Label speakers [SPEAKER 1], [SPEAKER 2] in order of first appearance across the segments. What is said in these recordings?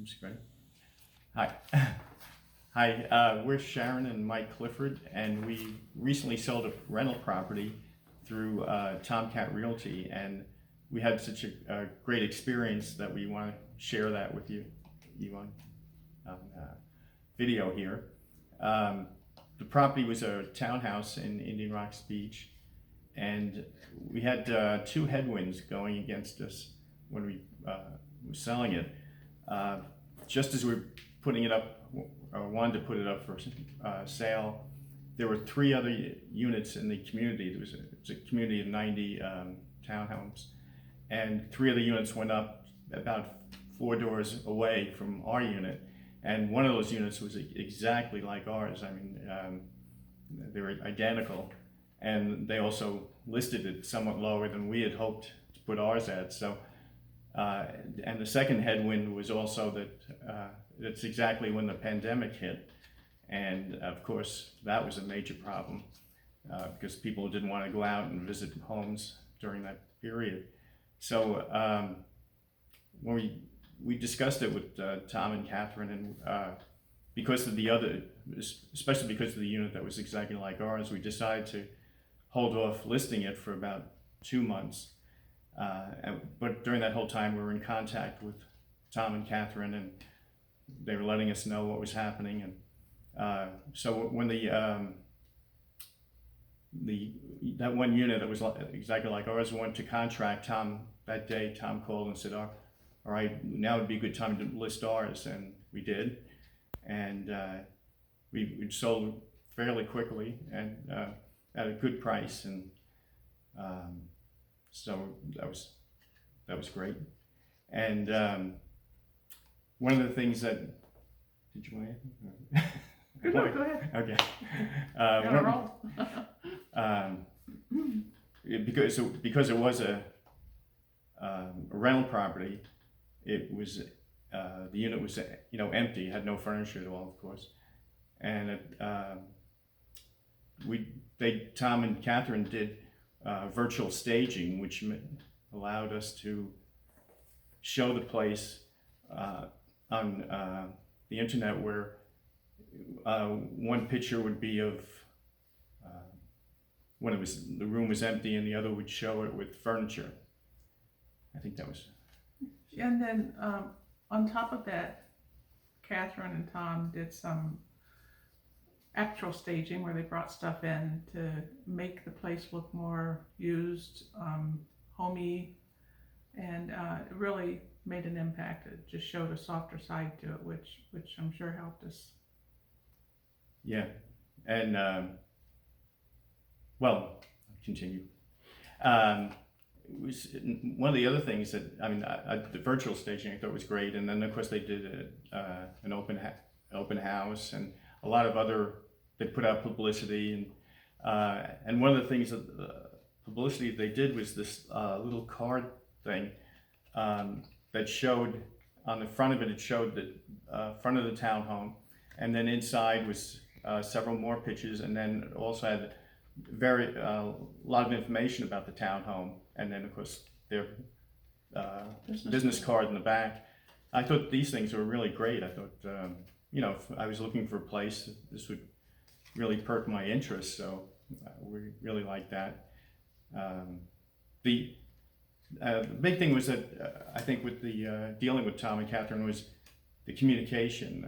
[SPEAKER 1] That's great. Hi. Hi, we're Sharon and Mike Clifford, and we recently sold a rental property through TomKat Realty, and we had such a great experience that we want to share that with you on video here. The property was a townhouse in Indian Rocks Beach, and we had two headwinds going against us when we were selling it. Just as we were putting it up, or wanted to put it up for sale, there were three other units in the community. It was a community of 90 townhomes, and three of the units went up about 4 doors away from our unit, and one of those units was exactly like ours. I mean, they were identical, and they also listed it somewhat lower than we had hoped to put ours at. So, and the second headwind was also that it's exactly when the pandemic hit, and of course that was a major problem because people didn't want to go out and visit homes during that period. So when we discussed it with Tom and Kathryn, and because of the other, especially because of the unit that was exactly like ours, we decided to hold off listing it for about 2 months. But during that whole time, we were in contact with Tom and Kathryn, and they were letting us know what was happening. And so when that one unit that was exactly like ours went to contract, that day Tom called and said, all right, now would be a good time to list ours, and we did. And we sold fairly quickly and at a good price, and so that was great. And one of the things that, did you want anything?
[SPEAKER 2] Go ahead.
[SPEAKER 1] Okay. Because it was a rental property, it was the unit was empty, had no furniture at all, of course, and Tom and Kathryn did virtual staging, which allowed us to show the place on the internet, where one picture would be of when the room was empty, and the other would show it with furniture. I think that was.
[SPEAKER 2] And then on top of that, Kathryn and Tom did some actual staging where they brought stuff in to make the place look more used, homey, and it really made an impact. It just showed a softer side to it, which I'm sure helped us.
[SPEAKER 1] Yeah, and well, I'll continue. It was one of the other things that, I mean, the virtual staging I thought was great, and then of course they did an open house, and a lot of other, they put out publicity, and one of the things that publicity they did was this little card thing that showed, on the front of it, it showed the front of the townhome, and then inside was several more pictures, and then it also had a lot of information about the townhome, and then of course their business card in the back. I thought these things were really great. I thought, if I was looking for a place, this would really perk my interest, so we really liked that. The big thing was that I think with the dealing with Tom and Kathryn was the communication.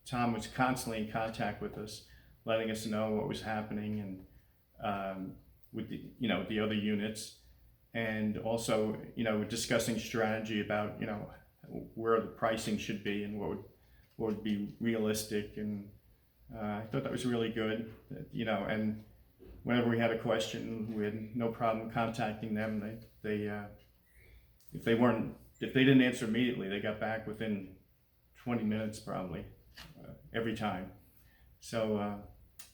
[SPEAKER 1] Tom was constantly in contact with us, letting us know what was happening, and with the other units, and also discussing strategy about where the pricing should be and what would be realistic, and I thought that was really good. And whenever we had a question, we had no problem contacting them. If they didn't answer immediately, they got back within 20 minutes probably every time. So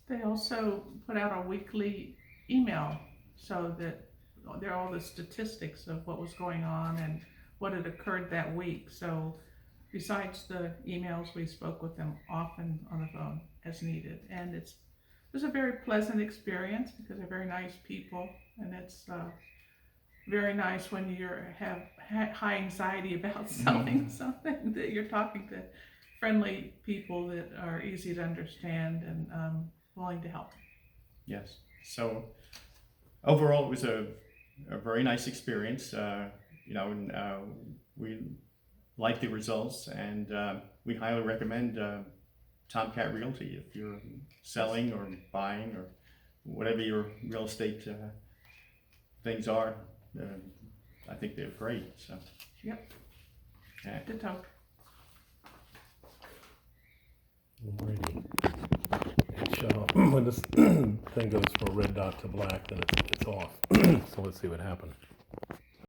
[SPEAKER 2] they also put out a weekly email so that there are all the statistics of what was going on and what had occurred that week. So besides the emails, we spoke with them often on the phone as needed, and it was a very pleasant experience because they're very nice people, and it's very nice when you have high anxiety about selling something, that you're talking to friendly people that are easy to understand and willing to help.
[SPEAKER 1] Yes. So overall, it was a very nice experience. And we like the results, and we highly recommend TomKat Realty if you're selling or buying or whatever your real estate things are. I think they're great. So.
[SPEAKER 2] Yep.
[SPEAKER 1] Okay.
[SPEAKER 2] Ditto.
[SPEAKER 3] Alrighty. When this thing goes from a red dot to black, then it's off. So let's see what happened.